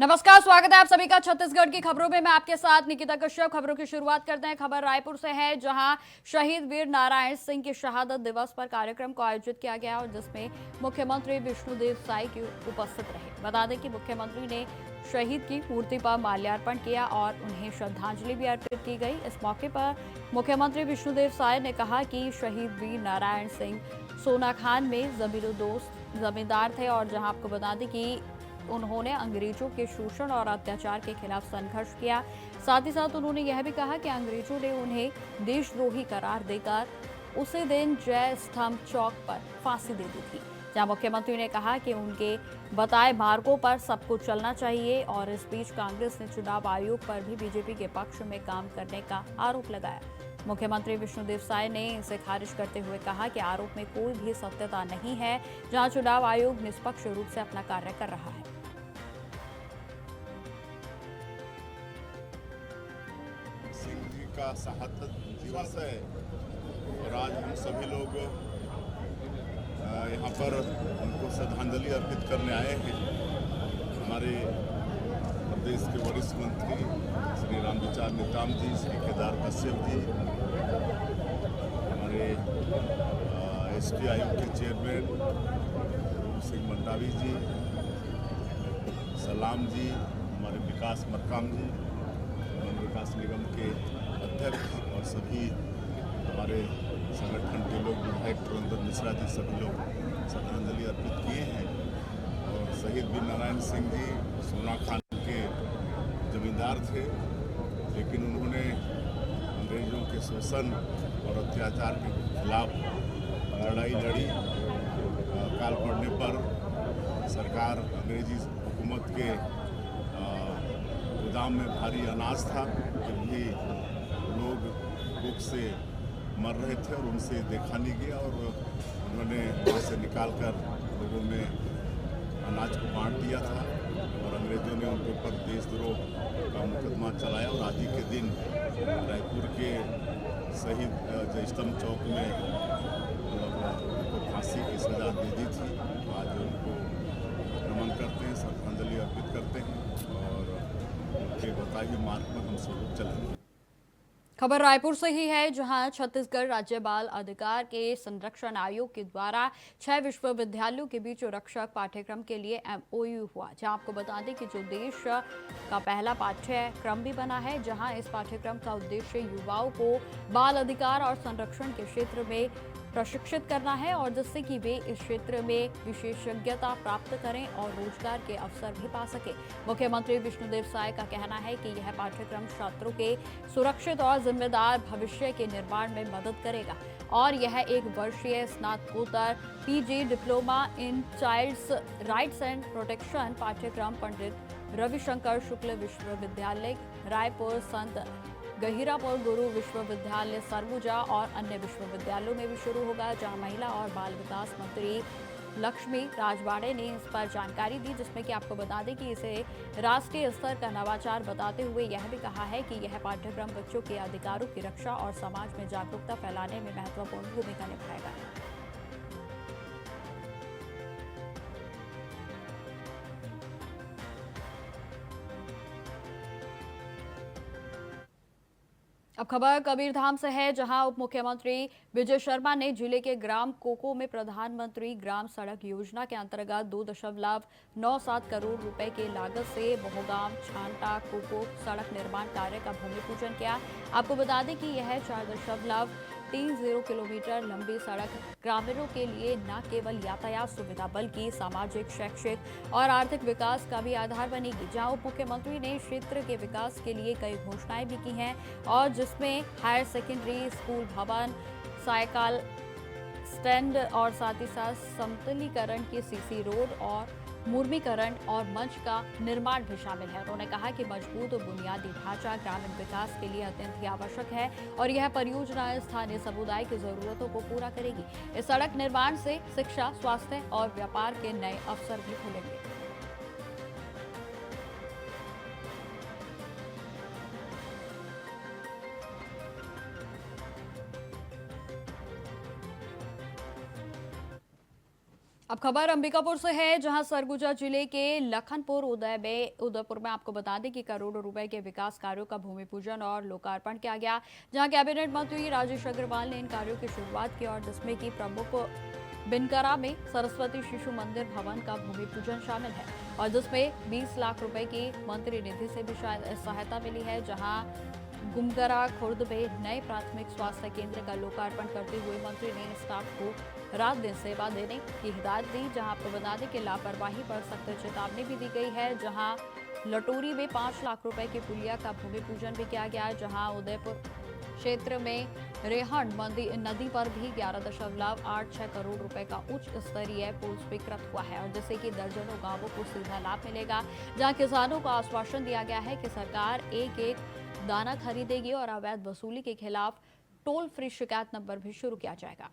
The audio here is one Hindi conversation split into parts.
नमस्कार, स्वागत है आप सभी का छत्तीसगढ़ की खबरों में। मैं आपके साथ निकिता कश्यप। खबरों की शुरुआत करते हैं। खबर रायपुर से है, जहां शहीद वीर नारायण सिंह की शहादत दिवस पर कार्यक्रम को आयोजित किया गया और जिसमें मुख्यमंत्री विष्णुदेव साय की उपस्थित रहे। बता दें कि मुख्यमंत्री ने शहीद की मूर्ति पर माल्यार्पण किया और उन्हें श्रद्धांजलि भी अर्पित की गई। इस मौके पर मुख्यमंत्री विष्णुदेव साय ने कहा कि शहीद वीर नारायण सिंह सोनाखान में जमींदोस्त जमींदार थे और जहां आपको बता दें कि उन्होंने अंग्रेजों के शोषण और अत्याचार के खिलाफ संघर्ष किया। साथ ही साथ उन्होंने यह भी कहा कि अंग्रेजों ने उन्हें देशद्रोही करार देकर उसी दिन जय स्तंभ चौक पर फांसी दे दी थी। जहां मुख्यमंत्री ने कहा कि उनके बताए मार्गों पर सबको चलना चाहिए और इस बीच कांग्रेस ने चुनाव आयोग पर भी बीजेपी के पक्ष में काम करने का आरोप लगाया। मुख्यमंत्री विष्णुदेव साय ने इसे खारिज करते हुए कहा कि आरोप में कोई भी सत्यता नहीं है, जहां चुनाव आयोग निष्पक्ष रूप से अपना कार्य कर रहा है। का शहादत दिवस है और आज हम सभी लोग यहाँ पर उनको श्रद्धांजलि अर्पित करने आए हैं। हमारे प्रदेश के वरिष्ठ मंत्री श्री रामविचार नेताम जी, श्री केदार कश्यप जी, हमारे एसटी आयोग के चेयरमैन सिंह मंडावी जी, सलाम जी, हमारे विकास मरकाम जी, वन विकास निगम के अध्यक्ष और सभी हमारे संगठन के लोग, विधायक पुरंदर मिश्रा जी, सभी लोग श्रद्धांजलि अर्पित किए हैं। और शहीद वीर नारायण सिंह जी सोनाखान के जमींदार थे, लेकिन उन्होंने अंग्रेजों के शोषण और अत्याचार के खिलाफ लड़ाई लड़ी। काल पड़ने पर सरकार अंग्रेजी हुकूमत के गोदाम में भारी अनाज था, फिर भी लोग भूख से मर रहे थे और उनसे देखा नहीं गया और उन्होंने वहाँ से निकाल कर लोगों में अनाज को बांट दिया था और अंग्रेज़ों ने उनके ऊपर देशद्रोह का मुकदमा चलाया और आज ही के दिन रायपुर के शहीद जय स्तंभ चौक में उनको फांसी की सज़ा दे दी थी। आज उनको नमन करते हैं, श्रद्धांजलि अर्पित करते हैं और उनके बताए हुए मार्ग पर हम सब लोग चलेंगे। खबर रायपुर से ही है, जहां छत्तीसगढ़ राज्य बाल अधिकार के संरक्षण आयोग के द्वारा 6 विश्वविद्यालयों के बीच रक्षक पाठ्यक्रम के लिए MOU हुआ। जहां आपको बता दें कि जो देश का पहला पाठ्यक्रम भी बना है, जहां इस पाठ्यक्रम का उद्देश्य युवाओं को बाल अधिकार और संरक्षण के क्षेत्र में प्रशिक्षित करना है और जिससे कि वे इस क्षेत्र में विशेषज्ञता प्राप्त करें और रोजगार के अवसर भी पा सके। मुख्यमंत्री विष्णुदेव साय का कहना है कि यह पाठ्यक्रम छात्रों के सुरक्षित और जिम्मेदार भविष्य के निर्माण में मदद करेगा और यह 1 वर्षीय स्नातकोत्तर PG diploma in childs rights and protection पाठ्यक्रम पंडित रविशंकर शुक्ल विश्वविद्यालय रायपुर, संत गहिरापुर गुरु विश्वविद्यालय सरगुजा और अन्य विश्वविद्यालयों में भी शुरू होगा। जहां महिला और बाल विकास मंत्री लक्ष्मी राजवाड़े ने इस पर जानकारी दी, जिसमें कि आपको बता दें कि इसे राष्ट्रीय स्तर का नवाचार बताते हुए यह भी कहा है कि यह पाठ्यक्रम बच्चों के अधिकारों की रक्षा और समाज में जागरूकता फैलाने में महत्वपूर्ण भूमिका निभाएगा। अब खबर कबीरधाम से है, जहां उप मुख्यमंत्री विजय शर्मा ने जिले के ग्राम कोको में प्रधानमंत्री ग्राम सड़क योजना के अंतर्गत 2.97 करोड़ रुपए की लागत से बहुगांव छांटा कोको सड़क निर्माण कार्य का भूमि पूजन किया। आपको बता दें कि यह 4.30 किलोमीटर लंबी सड़क ग्रामीणों के लिए न केवल यातायात सुविधा बल्कि सामाजिक, शैक्षिक और आर्थिक विकास का भी आधार बनेगी। जहां उप मुख्यमंत्री ने क्षेत्र के विकास के लिए कई घोषणाएं भी की हैं और जिसमें हायर सेकेंडरी स्कूल भवन, साइकिल स्टैंड और साथ ही साथ समतलीकरण की CC रोड और मुर्मीकरण और मंच का निर्माण भी शामिल है। उन्होंने कहा कि मजबूत बुनियादी ढांचा ग्रामीण विकास के लिए अत्यंत ही आवश्यक है और यह परियोजना स्थानीय समुदाय की जरूरतों को पूरा करेगी। इस सड़क निर्माण से शिक्षा, स्वास्थ्य और व्यापार के नए अवसर भी खुलेंगे। अब खबर अंबिकापुर से है, जहां सरगुजा जिले के लखनपुर उदयपुर में आपको बता दें कि करोड़ों रुपए के विकास कार्यों का भूमि पूजन और लोकार्पण किया गया, जहां कैबिनेट मंत्री राजेश अग्रवाल ने इन कार्यों की शुरुआत की और जिसमें की प्रमुख बिनकरा में सरस्वती शिशु मंदिर भवन का भूमि पूजन शामिल है और जिसमें 20 लाख रुपए की मंत्री निधि से भी सहायता मिली है। जहां गुमगरा खुर्द में नए प्राथमिक स्वास्थ्य केंद्र का लोकार्पण करते हुए मंत्री ने स्टाफ को रात दिन सेवा देने की हिदायत दी। जहां आपको बता दें कि लापरवाही पर सख्त चेतावनी भी दी गई है। जहां लटोरी में 5 लाख रुपए की पुलिया का भूमि पूजन भी किया गया, जहां उदयपुर क्षेत्र में रेहन नदी पर भी 11.86 करोड़ रुपए का उच्च स्तरीय पुल स्वीकृत हुआ है और जिससे कि दर्जनों गांवों को सीधा लाभ मिलेगा। जहां किसानों को आश्वासन दिया गया है कि सरकार एक एक दाना खरीदेगी और अवैध वसूली के खिलाफ टोल फ्री शिकायत नंबर भी शुरू किया जाएगा।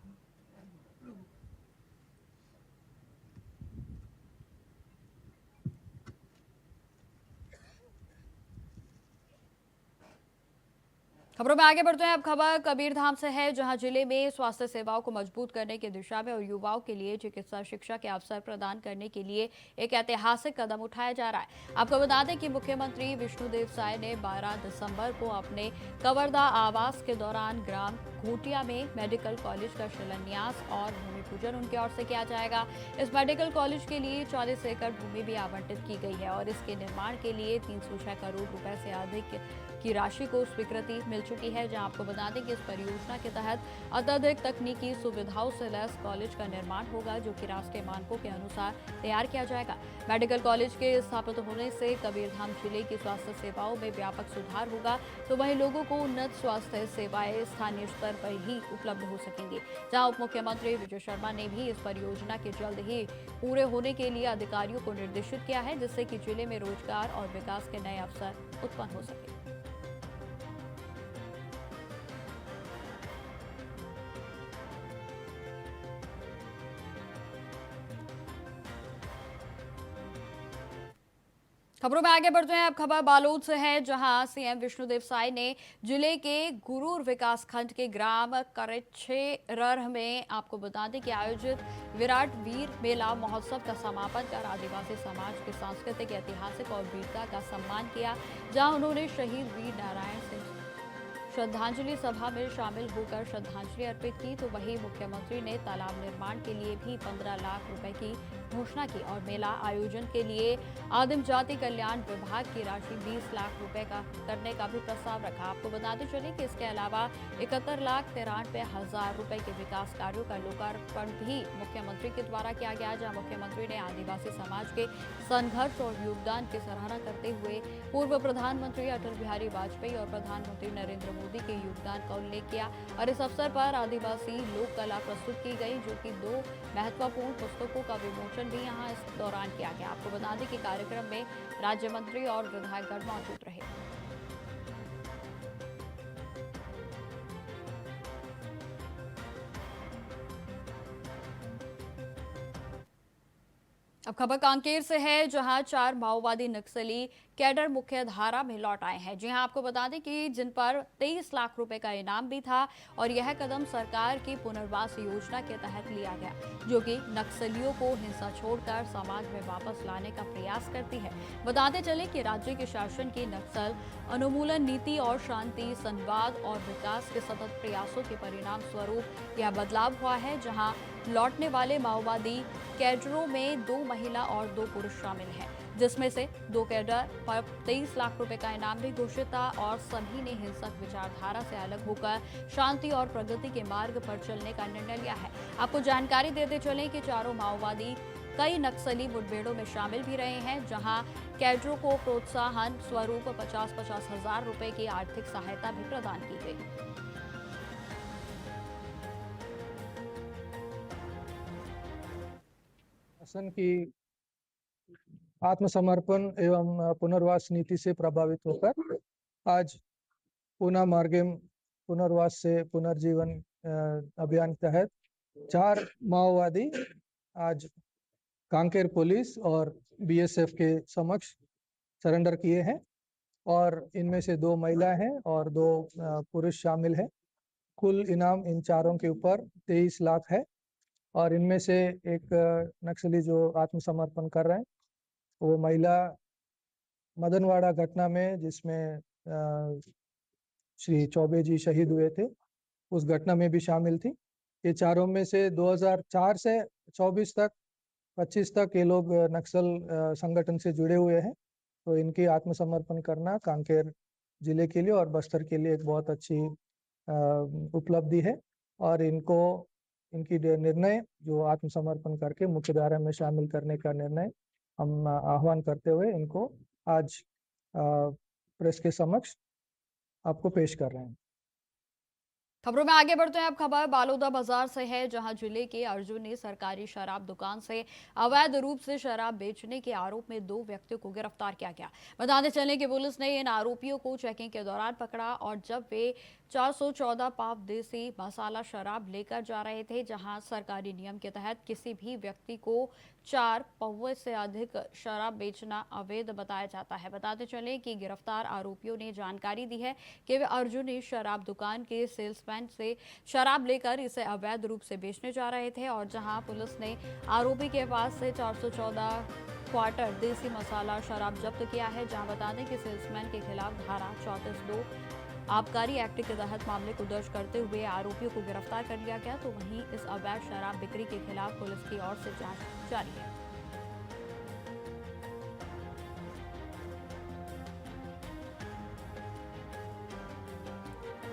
खबरों में आगे बढ़ते हैं। अब खबर कबीरधाम से है, जहां जिले में स्वास्थ्य सेवाओं को मजबूत करने की दिशा में और युवाओं के लिए चिकित्सा शिक्षा के अवसर प्रदान करने के लिए एक ऐतिहासिक कदम उठाया जा रहा है। आपको बता दें कि मुख्यमंत्री विष्णुदेव साय ने 12 दिसंबर को अपने कवर्धा आवास के दौरान ग्राम घोटिया में मेडिकल कॉलेज का शिलान्यास और भूमि पूजन उनकी ओर से किया जाएगा। इस मेडिकल कॉलेज के लिए 40 एकड़ भूमि भी आवंटित की गई है और इसके निर्माण के लिए 306 करोड़ रुपए से अधिक की राशि को स्वीकृति मिल चुकी है। जहां आपको बता दें कि इस परियोजना के तहत अत्यधिक तकनीकी सुविधाओं से लैस कॉलेज का निर्माण होगा, जो कि राष्ट्रीय मानकों के अनुसार तैयार किया जाएगा। मेडिकल कॉलेज के स्थापित होने से कबीरधाम जिले की स्वास्थ्य सेवाओं में व्यापक सुधार होगा, तो वहीं लोगों को उन्नत स्वास्थ्य सेवाएं स्थानीय स्तर पर ही उपलब्ध हो सकेंगी। जहां उप मुख्यमंत्री विजय शर्मा ने भी इस परियोजना के जल्द ही पूरे होने के लिए अधिकारियों को निर्देशित किया है, जिससे कि जिले में रोजगार और विकास के नए अवसर उत्पन्न हो सके। खबरों में आगे बढ़ते हैं। अब खबर बालोद से है, जहां सीएम विष्णुदेव साय ने जिले के गुरूर विकास खंड के ग्राम करेछेरर में आपको बता दें कि आयोजित विराट वीर मेला महोत्सव का समापन कर आदिवासी समाज के सांस्कृतिक, ऐतिहासिक और वीरता का सम्मान किया। जहां उन्होंने शहीद वीर नारायण सिंह श्रद्धांजलि सभा में शामिल होकर श्रद्धांजलि अर्पित की, तो वहीं मुख्यमंत्री ने तालाब निर्माण के लिए भी 15 लाख रुपए की घोषणा की और मेला आयोजन के लिए आदिम जाति कल्याण विभाग की राशि 20 लाख रुपए का करने का भी प्रस्ताव रखा। आपको बताते चले कि इसके अलावा 71,93,000 रुपए के विकास कार्यों का लोकार्पण भी मुख्यमंत्री के द्वारा किया गया। जहां मुख्यमंत्री ने आदिवासी समाज के संघर्ष और योगदान की सराहना करते हुए पूर्व प्रधानमंत्री अटल बिहारी वाजपेयी और प्रधानमंत्री नरेंद्र मोदी के योगदान का उल्लेख किया और इस अवसर पर आदिवासी लोक कला प्रस्तुत की गई, जो कि 2 महत्वपूर्ण पुस्तकों का विमोचन भी यहां इस दौरान किया गया। आपको बता दें कि कार्यक्रम में राज्य मंत्री और विधायकगण मौजूद रहे। अब खबर कांकेर से है, जहां 4 माओवादी नक्सली कैडर मुख्य धारा में लौट आए हैं। जी हां, आपको बता दें कि जिन पर 23 लाख रुपए का इनाम भी था और यह कदम सरकार की पुनर्वास योजना के तहत लिया गया, जो कि नक्सलियों को हिंसा छोड़कर समाज में वापस लाने का प्रयास करती है। बताते चले कि राज्य के शासन की नक्सल अनुमूलन नीति और शांति, संवाद और विकास के सतत प्रयासों के परिणाम स्वरूप यह बदलाव हुआ है। जहां लौटने वाले माओवादी कैडरों में 2 महिला और 2 पुरुष शामिल हैं, जिसमें से 2 कैडर पर 23 लाख रुपए का इनाम भी घोषित था और सभी ने हिंसक विचारधारा से अलग होकर शांति और प्रगति के मार्ग पर चलने का निर्णय लिया है। आपको जानकारी देते चलें कि चारों माओवादी कई नक्सली मुठभेड़ों में शामिल भी रहे हैं, जहां कैडरों को प्रोत्साहन स्वरूप 50-50 हजार रुपए की आर्थिक सहायता भी प्रदान की गई। शासन की आत्मसमर्पण एवं पुनर्वास नीति से प्रभावित होकर आज पूना मार्गेम पुनर्वास से पुनर्जीवन अभियान के तहत 4 माओवादी आज कांकेर पुलिस और बीएसएफ के समक्ष सरेंडर किए हैं और इनमें से 2 महिला हैं और 2 पुरुष शामिल हैं। कुल इनाम इन चारों के ऊपर 23 लाख है और इनमें से एक नक्सली जो आत्मसमर्पण कर रहे हैं वो महिला मदनवाड़ा घटना में जिसमें श्री चौबे जी शहीद हुए थे उस घटना में भी शामिल थी। ये चारों में से 2004 से 25 तक ये लोग नक्सल संगठन से जुड़े हुए हैं। तो इनकी आत्मसमर्पण करना कांकेर जिले के लिए और बस्तर के लिए एक बहुत अच्छी उपलब्धि है और इनकी निर्णय जो आत्मसमर्पण करके मुख्यधारा में शामिल करने का निर्णय हम आह्वान करते हुए इनको आज प्रेस के समक्ष आपको पेश कर रहे हैं। खबरों में आगे बढ़ते हैं। अब खबर बालोदा बाजार से है, जहां जिले के अर्जुन ने सरकारी शराब दुकान से अवैध रूप से शराब बेचने के आरोप में 2 व्यक्तियों को गिरफ्तार किया गया। बताते चलें कि पुलिस ने इन आरोपियों को चेकिंग के दौरान पकड़ा और जब वे 414 पाव देसी मसाला शराब लेकर जा रहे थे, जहां सरकारी नियम के तहत किसी भी व्यक्ति को 4 पौवे से अधिक शराब बेचना अवैध बताया जाता है। बताते चलें कि गिरफ्तार आरोपियों ने जानकारी दी है कि वे अर्जुन ने शराब दुकान के सेल्समैन से शराब लेकर इसे अवैध रूप से बेचने जा रहे थे और जहां पुलिस ने आरोपी के पास से 414 क्वार्टर देसी मसाला शराब जब्त किया है। जहां बता दें कि सेल्समैन के खिलाफ धारा 34(2) आबकारी एक्ट के तहत मामले को दर्ज करते हुए आरोपियों को गिरफ्तार कर लिया गया। तो वहीं इस अवैध शराब बिक्री के खिलाफ पुलिस की ओर से जांच जारी है।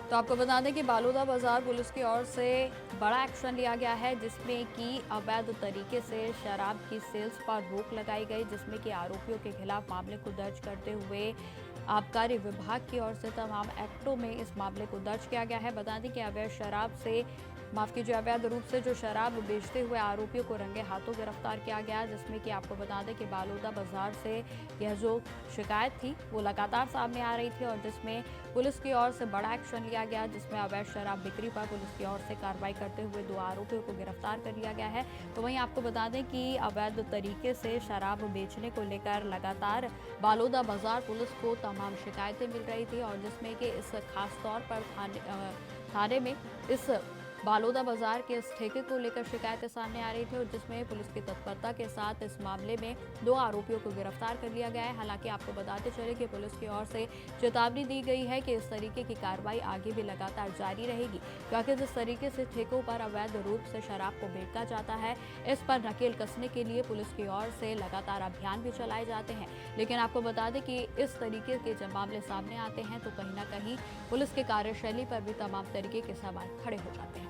तो आपको बता दें कि बालोदा बाजार पुलिस की ओर से बड़ा एक्शन लिया गया है, जिसमें कि अवैध तरीके से शराब की सेल्स पर रोक लगाई गई, जिसमें कि आरोपियों के खिलाफ मामले को दर्ज करते हुए आबकारी विभाग की ओर से तमाम एक्टों में इस मामले को दर्ज किया गया है। बता दें कि अवैध रूप से जो शराब बेचते हुए आरोपियों को रंगे हाथों गिरफ्तार किया गया, जिसमें कि आपको बता दें कि बालोदा बाजार से यह जो शिकायत थी वो लगातार सामने आ रही थी और जिसमें पुलिस की ओर से बड़ा एक्शन लिया गया, जिसमें अवैध शराब बिक्री पर पुलिस की ओर से कार्रवाई करते हुए 2 आरोपियों को गिरफ्तार कर लिया गया है। तो वहीं आपको बता दें कि अवैध तरीके से शराब बेचने को लेकर लगातार बालोदा बाजार पुलिस को तमाम शिकायतें मिल रही थी और जिसमें कि इस खास तौर पर थाने में इस बालोदा बाजार के इस ठेके को लेकर शिकायतें सामने आ रही थी और जिसमें पुलिस की तत्परता के साथ इस मामले में 2 आरोपियों को गिरफ्तार कर लिया गया है। हालांकि आपको बताते चले कि पुलिस की ओर से चेतावनी दी गई है कि इस तरीके की कार्रवाई आगे भी लगातार जारी रहेगी, क्योंकि जिस तरीके से ठेकों पर अवैध रूप से शराब को बेचा जाता है, इस पर नकेल कसने के लिए पुलिस की ओर से लगातार अभियान भी चलाए जाते हैं। लेकिन आपको बता दें कि इस तरीके के जब मामले सामने आते हैं तो कहीं ना कहीं पुलिस की कार्यशैली पर भी तमाम तरीके के सवाल खड़े हो जाते हैं।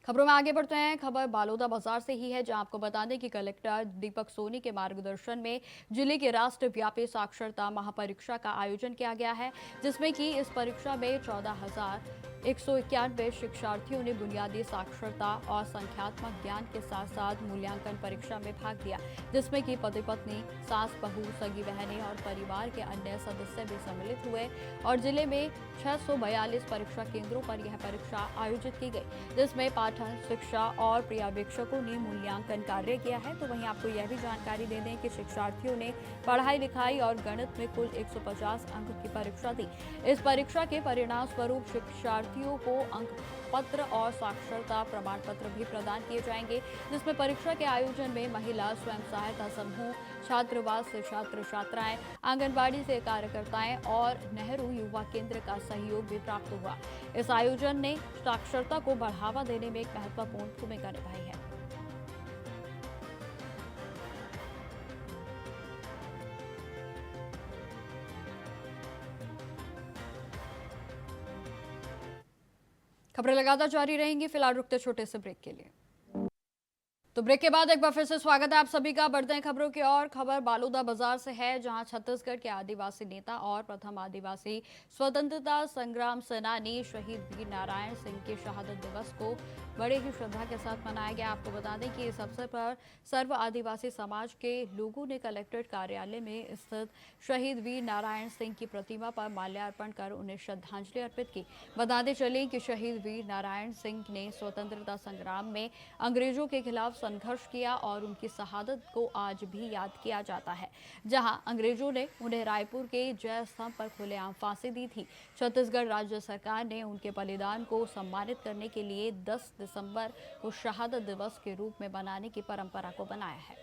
खबरों में आगे बढ़ते हैं। खबर बालोदा बाजार से ही है, जहां आपको बता दें कि कलेक्टर दीपक सोनी के मार्गदर्शन में जिले के राष्ट्रव्यापी साक्षरता महापरीक्षा का आयोजन किया गया है, जिसमें कि इस परीक्षा में 14,191 शिक्षार्थियों ने बुनियादी साक्षरता और संख्यात्मक ज्ञान के साथ साथ मूल्यांकन परीक्षा में भाग लिया, जिसमें कि पति पत्नी, सास बहू, सगी बहनें और परिवार के अन्य सदस्य भी सम्मिलित हुए और जिले में 642 परीक्षा केंद्रों पर यह परीक्षा आयोजित की गई, जिसमें पाठन, शिक्षा और पर्यवेक्षकों ने मूल्यांकन कार्य किया है। तो वहीं आपको यह भी जानकारी दे दें कि शिक्षार्थियों ने पढ़ाई लिखाई और गणित में कुल 150 अंक की परीक्षा दी। इस परीक्षा के परिणाम स्वरूप शिक्षार्थियों को अंक पत्र और साक्षरता प्रमाण पत्र भी प्रदान किए जाएंगे, जिसमें परीक्षा के आयोजन में महिला स्वयं सहायता समूह, छात्रावास से छात्र छात्राएं, आंगनबाड़ी से कार्यकर्ताएं और नेहरू युवा केंद्र का सहयोग भी प्राप्त हुआ। इस आयोजन ने साक्षरता को बढ़ावा देने में एक महत्वपूर्ण भूमिका निभाई है। खबरें लगातार जारी रहेंगी, फिलहाल रुकते छोटे से ब्रेक के लिए। तो ब्रेक के बाद एक बार फिर से स्वागत है आप सभी का। बढ़ते हैं खबरों की ओर। खबर बालोदा बाजार से है, जहां छत्तीसगढ़ के आदिवासी नेता और प्रथम आदिवासी स्वतंत्रता संग्राम सेनानी शहीद वीर नारायण सिंह के शहादत दिवस को बड़े ही श्रद्धा के साथ मनाया गया। आपको बता दें कि इस अवसर पर सर्व आदिवासी समाज के लोगों ने कलेक्ट्रेट कार्यालय में स्थित शहीद वीर नारायण सिंह की प्रतिमा पर माल्यार्पण कर उन्हें श्रद्धांजलि अर्पित की। बताते चले कि शहीद वीर नारायण सिंह ने स्वतंत्रता संग्राम में अंग्रेजों के खिलाफ संघर्ष किया और उनकी शहादत को आज भी याद किया जाता है। जहां अंग्रेजों ने उन्हें रायपुर के जय स्तंभ पर खुलेआम फांसी दी थी, छत्तीसगढ़ राज्य सरकार ने उनके बलिदान को सम्मानित करने के लिए 10 दिसंबर को शहादत दिवस के रूप में मनाने की परंपरा को बनाया है।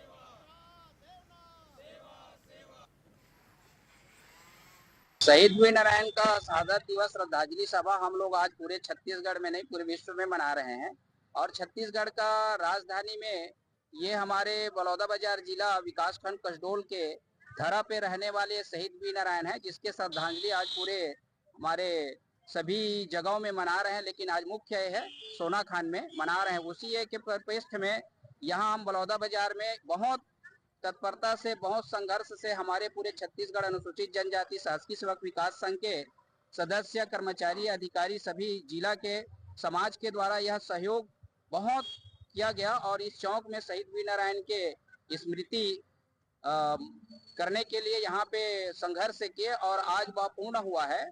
शहीद वीरनारायण का शहादत दिवस श्रद्धांजलि सभा हम लोग आज पूरे छत्तीसगढ़ में नहीं पूरे विश्व में मना रहे हैं। और छत्तीसगढ़ का राजधानी में ये हमारे बलौदाबाजार जिला विकासखंड कसडोल के धरा पे रहने वाले शहीद वीरनारायण हैं, जिसके श्रद्धांजलि आज पूरे हमारे सभी जगहों में मना रहे हैं। लेकिन आज मुख्य है सोना खान में मना रहे हैं। उसी के परिप्रेक्ष्य में यहाँ हम बलौदाबाजार में बहुत तत्परता से, बहुत संघर्ष से हमारे पूरे छत्तीसगढ़ अनुसूचित जनजाति शासकीय सेवक विकास संघ के सदस्य, कर्मचारी, अधिकारी, सभी जिला के समाज के द्वारा यह सहयोग बहुत किया गया और इस चौक में शहीद वीरनारायण के स्मृति करने के लिए यहाँ पे संघर्ष किए और आज वह पूर्ण हुआ है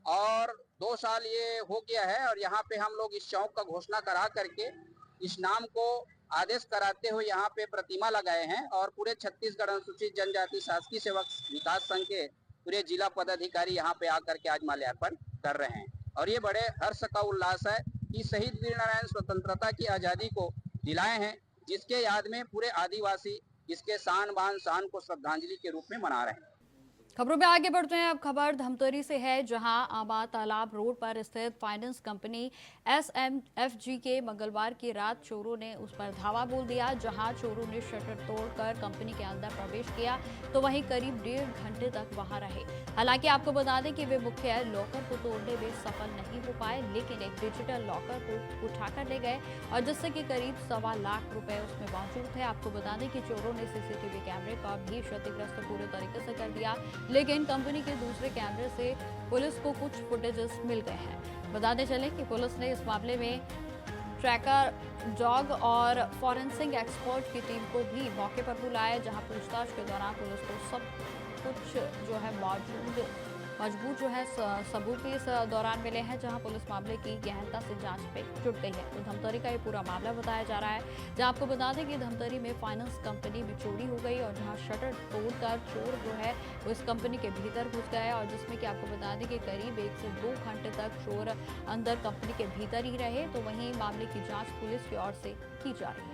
और 2 साल ये हो गया है। और यहाँ पे हम लोग इस चौक का घोषणा करा करके इस नाम को आदेश कराते हुए यहाँ पे प्रतिमा लगाए हैं और पूरे छत्तीसगढ़ अनुसूचित जनजाति शासकीय सेवक विकास संघ के पूरे जिला पदाधिकारी यहाँ पे आकर के आज माल्यार्पण कर रहे हैं। और ये बड़े हर्ष का उल्लास है कि शहीद वीरनारायण स्वतंत्रता की आजादी को दिलाए हैं, जिसके याद में पूरे आदिवासी इसके शान बान शान को श्रद्धांजलि के रूप में मना रहे हैं। खबरों में आगे बढ़ते हैं। अब खबर धमतरी से है, जहां आबा तालाब रोड पर स्थित फाइनेंस कंपनी SMFG के मंगलवार की रात चोरों ने उस पर धावा बोल दिया। जहां चोरों ने शटर तोड़कर कंपनी के अंदर प्रवेश किया तो वहीं करीब 1.5 घंटे तक वहां रहे। हालांकि आपको बता दें कि वे मुख्य लॉकर को तोड़ने में सफल नहीं हो पाए, लेकिन एक डिजिटल लॉकर को उठाकर ले गए और जिससे कि करीब 1.25 लाख रुपए उसमें मौजूद थे। आपको बता दें कि चोरों ने CCTV कैमरे का भी क्षतिग्रस्त पूरे तरीके से कर दिया, लेकिन कंपनी के दूसरे कैमरे से पुलिस को कुछ फुटेजेस मिल गए हैं। बताते चले कि पुलिस ने इस मामले में ट्रैकर डॉग और फॉरेंसिक एक्सपर्ट की टीम को भी मौके पर बुलाया, जहां पूछताछ के दौरान पुलिस को सब कुछ जो है मजबूत जो है सबूत इस दौरान मिले हैं, जहां पुलिस मामले की गहनता से जांच पे जुट गई है। तो धमतरी का ये पूरा मामला बताया जा रहा है, जहां आपको बता दें कि धमतरी में फाइनेंस कंपनी में चोरी हो गई और जहां शटर तोड़कर चोर जो है वो इस कंपनी के भीतर घुस गए और जिसमें कि आपको बता दें कि करीब 1 से 2 घंटे तक चोर अंदर कंपनी के भीतर ही रहे। तो वहीं मामले की जाँच पुलिस की ओर से की जा रही है।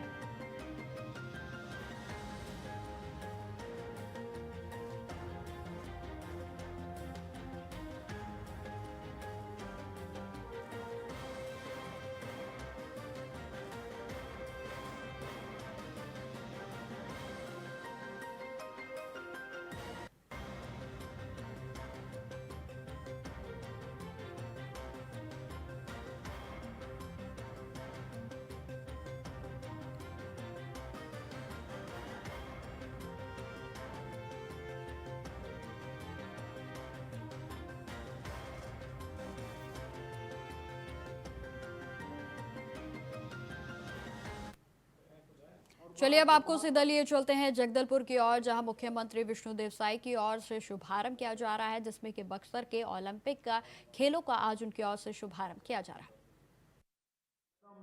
चलिए अब आपको सीधा लिए चलते हैं जगदलपुर की ओर, जहां मुख्यमंत्री विष्णुदेव साई की ओर से शुभारंभ किया जा रहा है, जिसमें कि बक्सर के ओलंपिक का खेलों का आज उनकी ओर से शुभारंभ किया जा रहा है।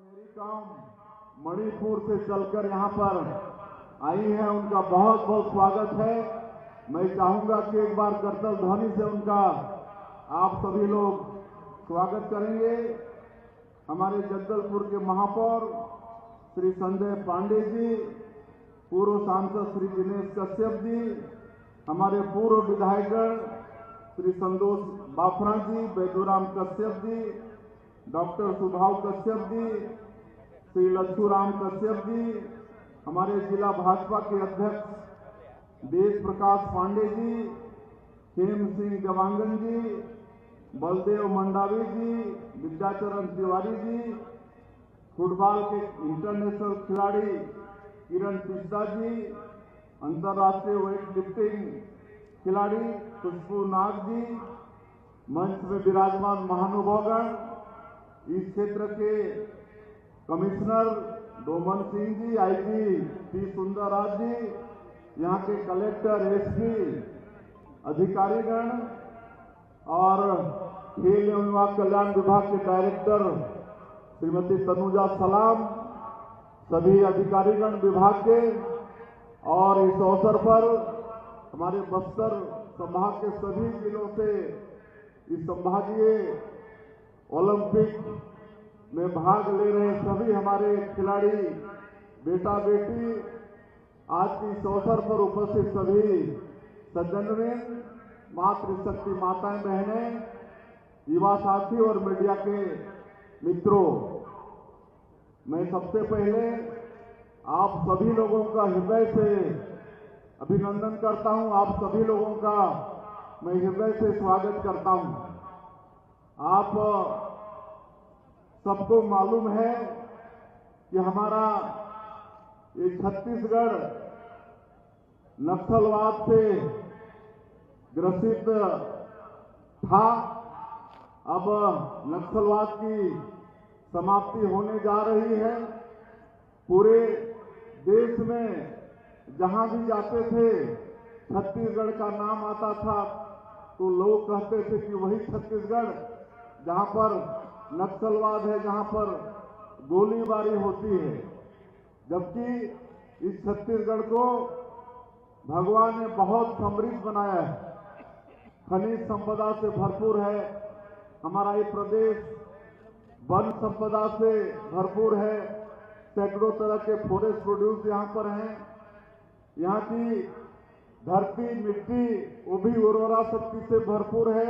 मेरी काम मणिपुर से चलकर यहाँ पर आई है, उनका बहुत बहुत स्वागत है। मैं चाहूंगा कि एक बार करतल ध्वनि से उनका आप सभी लोग स्वागत करेंगे। हमारे जगदलपुर के महापौर श्री संजय पांडे जी, पूर्व सांसद श्री दिनेश कश्यप जी, हमारे पूर्व विधायकगण श्री संतोष बाफरा जी, बैदूराम कश्यप जी, डॉक्टर सुभाव कश्यप जी, श्री लच्छूराम कश्यप जी, हमारे जिला भाजपा के अध्यक्ष देश प्रकाश पांडे जी, हेम सिंह गवांगन जी, बलदेव मंडावी जी, विद्याचरण तिवारी जी, फुटबॉल के इंटरनेशनल खिलाड़ी किरण पिस्ता जी, अंतर्राष्ट्रीय वेट लिफ्टिंग खिलाड़ी खुशबू नाग जी, मंच में विराजमान महानुभावगण, इस क्षेत्र के commissioner Doman Singh ji, IG P Sundarraj जी, यहाँ के कलेक्टर SP अधिकारीगण और खेल एवं कल्याण विभाग के डायरेक्टर श्रीमती तनुजा सलाम, सभी अधिकारीगण विभाग के और इस अवसर पर हमारे बस्तर संभाग के सभी जिलों से इस संभागीय ओलंपिक में भाग ले रहे सभी हमारे खिलाड़ी बेटा बेटी, आज के इस अवसर पर उपस्थित सभी सज्जनवृंद, मातृशक्ति माताएं बहनें, युवा साथी और मीडिया के मित्रों, मैं सबसे पहले आप सभी लोगों का हृदय से अभिनंदन करता हूं। आप सभी लोगों का मैं हृदय से स्वागत करता हूं। आप सबको मालूम है कि हमारा ये छत्तीसगढ़ नक्सलवाद से ग्रसित था। अब नक्सलवाद की समाप्ति होने जा रही है। पूरे देश में जहां भी जाते थे छत्तीसगढ़ का नाम आता था तो लोग कहते थे कि वही छत्तीसगढ़ जहां पर नक्सलवाद है, जहां पर गोलीबारी होती है। जबकि इस छत्तीसगढ़ को भगवान ने बहुत समृद्ध बनाया है, खनिज संपदा से भरपूर है। हमारा ये प्रदेश वन संपदा से भरपूर है। सैकड़ों तरह के फॉरेस्ट प्रोड्यूस यहाँ पर हैं। यहाँ की धरती मिट्टी वो भी उर्वरा शक्ति से भरपूर है।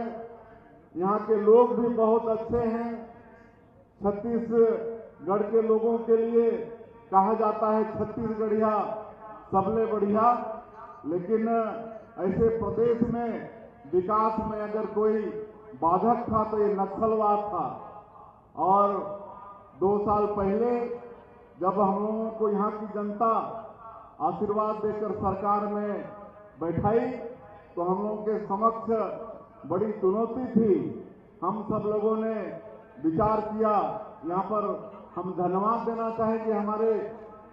यहाँ के लोग भी बहुत अच्छे हैं। छत्तीसगढ़ के लोगों के लिए कहा जाता है छत्तीसगढ़िया सबले बढ़िया। लेकिन ऐसे प्रदेश में विकास में अगर कोई बाधक था तो ये नक्सलवाद था। और 2 साल पहले जब हम लोगों को यहाँ की जनता आशीर्वाद देकर सरकार में बैठाई तो हम लोगों के समक्ष बड़ी चुनौती थी। हम सब लोगों ने विचार किया। यहाँ पर हम धन्यवाद देना चाहेंगे हमारे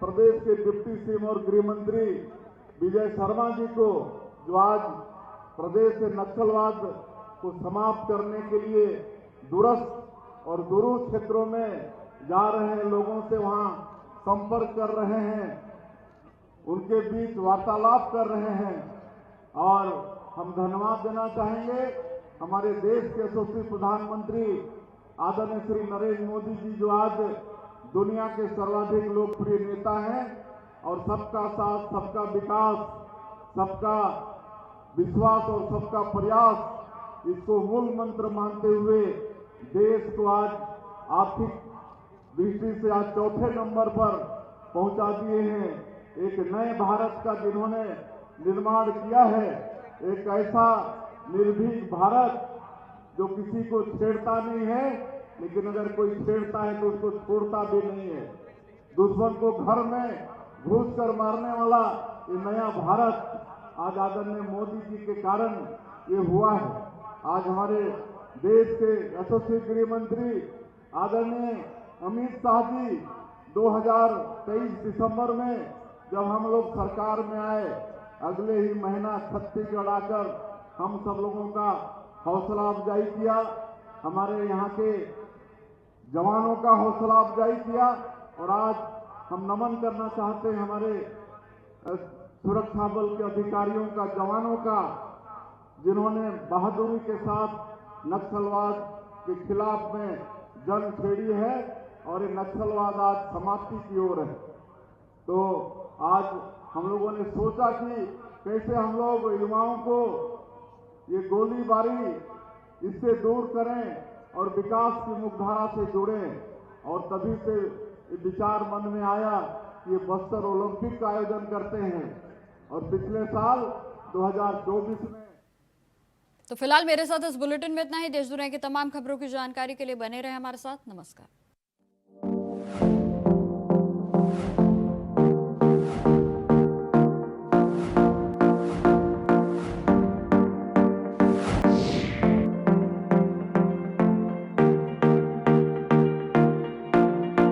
प्रदेश के डिप्टी सीएम और गृह मंत्री विजय शर्मा जी को, जो आज प्रदेश से नक्सलवाद को समाप्त करने के लिए दूरस्थ और दूर क्षेत्रों में जा रहे हैं, लोगों से वहां संपर्क कर रहे हैं, उनके बीच वार्तालाप कर रहे हैं। और हम धन्यवाद देना चाहेंगे हमारे देश के यशस्वी प्रधानमंत्री आदरणीय श्री नरेंद्र मोदी जी, जो आज दुनिया के सर्वाधिक लोकप्रिय नेता हैं और सबका साथ, सबका विकास, सबका विश्वास और सबका प्रयास, इसको मूल मंत्र मानते हुए देश को आज आर्थिक दृष्टि से आज चौथे नंबर पर पहुंचा दिए हैं। एक नए भारत का जिन्होंने निर्माण किया है, एक ऐसा निर्भीक भारत जो किसी को छेड़ता नहीं है, लेकिन अगर कोई छेड़ता है तो उसको छोड़ता भी नहीं है। दुश्मन को घर में घुसकर मारने वाला ये नया भारत आज आदरणीय मोदी जी के कारण ये हुआ है। आज हमारे देश के यशस्वी गृह मंत्री आदरणीय अमित शाह जी 2023 दिसंबर में जब हम लोग सरकार में आए, अगले ही महीना छत्तीसगढ़ आकर हम सब लोगों का हौसला अफजाई किया, हमारे यहाँ के जवानों का हौसला अफजाई किया। और आज हम नमन करना चाहते हैं हमारे सुरक्षा बल के अधिकारियों का, जवानों का, जिन्होंने बहादुरी के साथ नक्सलवाद के खिलाफ में जंग छेड़ी है और ये नक्सलवाद आज समाप्ति की ओर है। तो आज हम लोगों ने सोचा कि कैसे हम लोग युवाओं को ये गोलीबारी इससे दूर करें और विकास की मुख्यधारा से जुड़ें। और तभी से विचार मन में आया कि ये बस्तर ओलंपिक का आयोजन करते हैं। और पिछले साल 2024 में। तो फिलहाल मेरे साथ इस बुलेटिन में इतना ही। देश दुनिया की तमाम खबरों की जानकारी के लिए बने रहे हमारे साथ। नमस्कार।